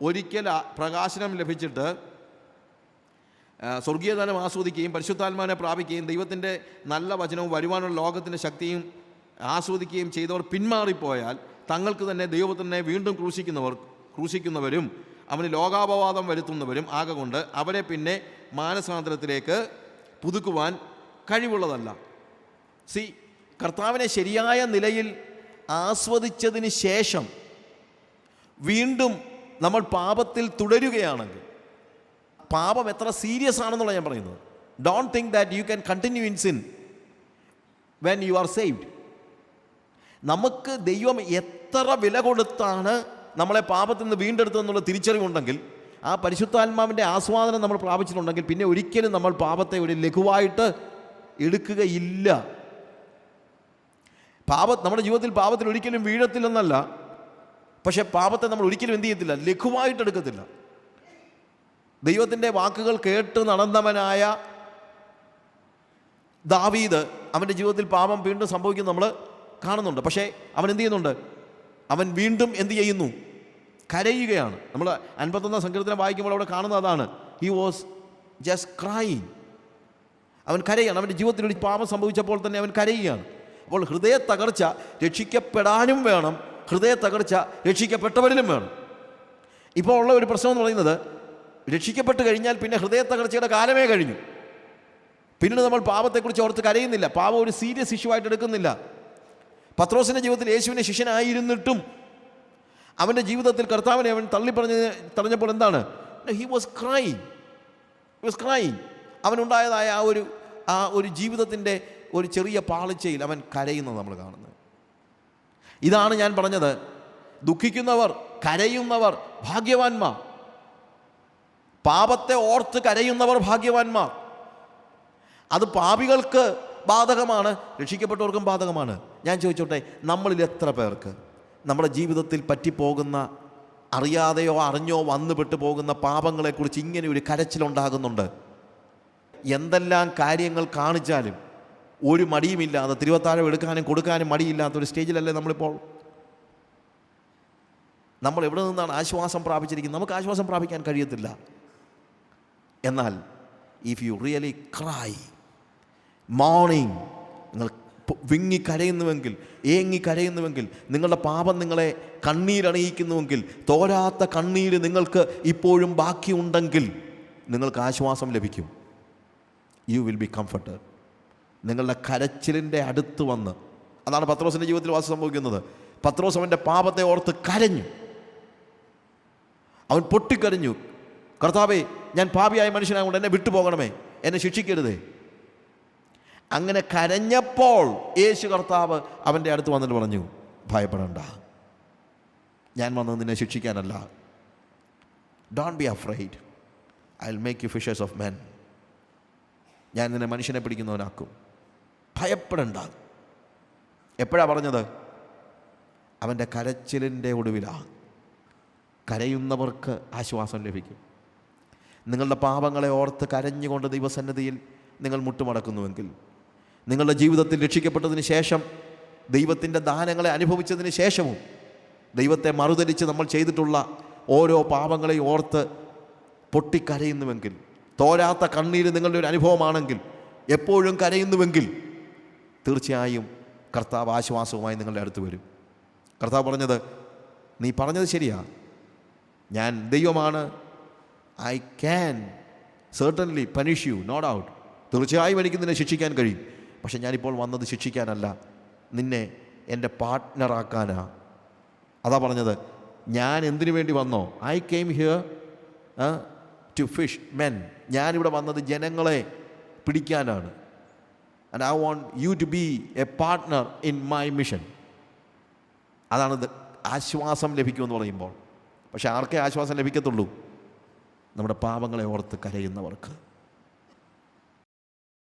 ഒരിക്കൽ പ്രകാശനം ലഭിച്ചിട്ട് സ്വർഗീയധനം ആസ്വദിക്കുകയും പരിശുദ്ധാത്മാവിനെ പ്രാപിക്കുകയും ദൈവത്തിൻ്റെ നല്ല വചനവും വരുവാനുള്ള ലോകത്തിൻ്റെ ശക്തിയും ആസ്വദിക്കുകയും ചെയ്തവർ പിന്മാറിപ്പോയാൽ തങ്ങൾക്ക് തന്നെ ദൈവത്തിനെ വീണ്ടും ക്രൂശിക്കുന്നവരും അവന് ലോകാപവാദം വരുത്തുന്നവരും ആകൊണ്ട് അവരെ പിന്നെ മാനസാന്തരത്തിലേക്ക് പുതുക്കുവാൻ കഴിവുള്ളതല്ല. കർത്താവിനെ ശരിയായ നിലയിൽ ആസ്വദിച്ചതിന് ശേഷം വീണ്ടും നമ്മൾ പാപത്തിൽ തുടരുകയാണെങ്കിൽ, പാപം എത്ര സീരിയസ് ആണെന്നുള്ള ഞാൻ പറയുന്നത്. Don't think that you can continue in sin when you are saved. നമുക്ക് ദൈവം എത്ര വില കൊടുത്താണ് നമ്മളെ പാപത്തിൽ നിന്ന് വീണ്ടെടുത്തതെന്നുള്ള തിരിച്ചറിവുണ്ടെങ്കിൽ, ആ പരിശുദ്ധാത്മാവിൻ്റെ ആസ്വാദനം നമ്മൾ പ്രാപിച്ചിട്ടുണ്ടെങ്കിൽ, പിന്നെ ഒരിക്കലും നമ്മൾ പാപത്തെ ഒരു ലഘുവായിട്ട് എടുക്കുകയില്ല. നമ്മുടെ ജീവിതത്തിൽ പാപത്തിൽ ഒരിക്കലും വീഴത്തില്ലെന്നല്ല, പക്ഷെ പാപത്തെ നമ്മൾ ഒരിക്കലും എന്ത് ചെയ്യത്തില്ല? ലഘുവായിട്ട് എടുക്കത്തില്ല. ദൈവത്തിൻ്റെ വാക്കുകൾ കേട്ട് നടന്നവനായ ദാവീദ്, അവൻ്റെ ജീവിതത്തിൽ പാപം വീണ്ടും സംഭവിക്കുന്നത് നമ്മൾ കാണുന്നുണ്ട്. പക്ഷേ അവൻ എന്ത് ചെയ്യുന്നുണ്ട്? അവൻ വീണ്ടും എന്ത് ചെയ്യുന്നു? കരയുകയാണ്. നമ്മൾ 51-ാം സങ്കീർത്തനം വായിക്കുമ്പോൾ അവിടെ കാണുന്നത് അതാണ്. He was just crying. അവൻ കരയാണ്. അവൻ്റെ ജീവിതത്തിൽ ഒരു പാപം സംഭവിച്ചപ്പോൾ തന്നെ അവൻ കരയുകയാണ്. അപ്പോൾ ഹൃദയ തകർച്ച രക്ഷിക്കപ്പെടാനും വേണം, ഹൃദയ തകർച്ച രക്ഷിക്കപ്പെട്ടവരിലും വേണം. ഇപ്പോൾ ഉള്ള ഒരു പ്രശ്നം എന്ന് പറയുന്നത്, രക്ഷിക്കപ്പെട്ട് കഴിഞ്ഞാൽ പിന്നെ ഹൃദയ തകർച്ചയുടെ കാലമേ കഴിഞ്ഞു. പിന്നീട് നമ്മൾ പാപത്തെക്കുറിച്ച് ഓർത്ത് കരയുന്നില്ല. പാപം ഒരു സീരിയസ് ഇഷ്യൂ ആയിട്ട് എടുക്കുന്നില്ല. പത്രോസിൻ്റെ ജീവിതത്തിൽ യേശുവിൻ്റെ ശിഷ്യനായിരുന്നിട്ടും അവൻ്റെ ജീവിതത്തിൽ കർത്താവിനെ അവൻ തള്ളിപ്പറഞ്ഞപ്പോൾ എന്താണ്? He was crying. അവനുണ്ടായതായ ആ ഒരു ജീവിതത്തിൻ്റെ ഒരു ചെറിയ പാളിച്ചയിൽ അവൻ കരയുന്നത് നമ്മൾ കാണുന്നത്. ഇതാണ് ഞാൻ പറഞ്ഞത്, ദുഃഖിക്കുന്നവർ, കരയുന്നവർ ഭാഗ്യവാന്മാർ. പാപത്തെ ഓർത്ത് കരയുന്നവർ ഭാഗ്യവാന്മാർ. അത് പാപികൾക്ക് ബാധകമാണ്, രക്ഷിക്കപ്പെട്ടവർക്കും ബാധകമാണ്. ഞാൻ ചോദിച്ചോട്ടെ, നമ്മളിൽ എത്ര പേർക്ക് നമ്മുടെ ജീവിതത്തിൽ പറ്റിപ്പോകുന്ന, അറിയാതെയോ അറിഞ്ഞോ വന്നുപെട്ടു പോകുന്ന പാപങ്ങളെക്കുറിച്ച് ഇങ്ങനെ ഒരു കരച്ചിലുണ്ടാകുന്നുണ്ട്? എന്തെല്ലാം കാര്യങ്ങൾ കാണിച്ചാലും ഒരു മടിയുമില്ലാതെ തിരുവത്താഴം എടുക്കാനും കൊടുക്കാനും മടിയില്ലാത്തൊരു സ്റ്റേജിലല്ലേ നമ്മളിപ്പോൾ? നമ്മൾ എവിടെ നിന്നാണ് ആശ്വാസം പ്രാപിച്ചിരിക്കുന്നത്? നമുക്ക് ആശ്വാസം പ്രാപിക്കാൻ കഴിയത്തില്ല. എന്നാൽ if you really cry morning, നിങ്ങൾ വിങ്ങിക്കരയുന്നുവെങ്കിൽ, ഏങ്ങിക്കരയുന്നുവെങ്കിൽ, നിങ്ങളുടെ പാപം നിങ്ങളെ കണ്ണീരണിയിക്കുന്നുവെങ്കിൽ, തോരാത്ത കണ്ണീര് നിങ്ങൾക്ക് ഇപ്പോഴും ബാക്കിയുണ്ടെങ്കിൽ നിങ്ങൾക്ക് ആശ്വാസം ലഭിക്കും. You will be comforted. നിങ്ങളുടെ കരച്ചിലിൻ്റെ അടുത്ത് വന്ന്, അതാണ് പത്രോസിൻ്റെ ജീവിതത്തിൽ വാസം സംഭവിക്കുന്നത്. പത്രോസ് അവൻ്റെ പാപത്തെ ഓർത്ത് കരഞ്ഞു, അവൻ പൊട്ടിക്കരഞ്ഞു. കർത്താവേ, ഞാൻ പാപിയായ മനുഷ്യനായതുകൊണ്ട് എന്നെ വിട്ടുപോകണമേ, എന്നെ ശിക്ഷിക്കരുതേ. അങ്ങനെ കരഞ്ഞപ്പോൾ യേശു കർത്താവ് അവൻ്റെ അടുത്ത് വന്നിട്ട് പറഞ്ഞു, ഭയപ്പെടണ്ട, ഞാൻ വന്നത് നിന്നെ ശിക്ഷിക്കാനല്ല. Don't be afraid, I will make you fishers of men. ഞാൻ നിന്നെ മനുഷ്യനെ പിടിക്കുന്നവനാക്കും, ഭയപ്പെടണ്ട. എപ്പോഴാണ് പറഞ്ഞത്? അവൻ്റെ കരച്ചിലിൻ്റെ ഒടുവിലാണ്. കരയുന്നവർക്ക് ആശ്വാസം ലഭിക്കും. നിങ്ങളുടെ പാപങ്ങളെ ഓർത്ത് കരഞ്ഞുകൊണ്ട് ദൈവസന്നിധിയിൽ നിങ്ങൾ മുട്ടുമടക്കുന്നുവെങ്കിൽ, നിങ്ങളുടെ ജീവിതത്തിൽ രക്ഷിക്കപ്പെട്ടതിന് ശേഷം, ദൈവത്തിൻ്റെ ദാനങ്ങളെ അനുഭവിച്ചതിന് ശേഷവും ദൈവത്തെ മറുതലിച്ച് നമ്മൾ ചെയ്തിട്ടുള്ള ഓരോ പാപങ്ങളെയും ഓർത്ത് പൊട്ടിക്കരയുന്നുവെങ്കിൽ, തോരാത്ത കണ്ണീര് നിങ്ങളുടെ ഒരു അനുഭവമാണെങ്കിൽ, എപ്പോഴും കരയുന്നുവെങ്കിൽ, തീർച്ചയായും കർത്താവ് ആശ്വാസവുമായി നിങ്ങളുടെ അടുത്ത് വരും. കർത്താവ് പറഞ്ഞത്, നീ പറഞ്ഞത് ശരിയാ, ഞാൻ ദൈവമാണ്, I can certainly punish you, no doubt. തീർച്ചയായും എനിക്ക് നിന്നെ ശിക്ഷിക്കാൻ കഴിയും. പക്ഷെ ഞാനിപ്പോൾ വന്നത് ശിക്ഷിക്കാനല്ല, നിന്നെ എൻ്റെ പാർട്ട്ണറാക്കാനാ. അതാ പറഞ്ഞത്, ഞാൻ എന്തിനു വേണ്ടി വന്നോ? I came here to fish men. ഞാനിവിടെ വന്നത് ജനങ്ങളെ പിടിക്കാനാണ്. And I want you to be a partner in my mission. അതാണ് ആശ്വാസം ലഭിക്കുമെന്ന് പറയുമ്പോൾ. പക്ഷെ ആർക്കേ ആശ്വാസം ലഭിക്കത്തുള്ളൂ? നമ്മുടെ പാപങ്ങളെ ഓർത്ത് കരയുന്നവർക്ക്.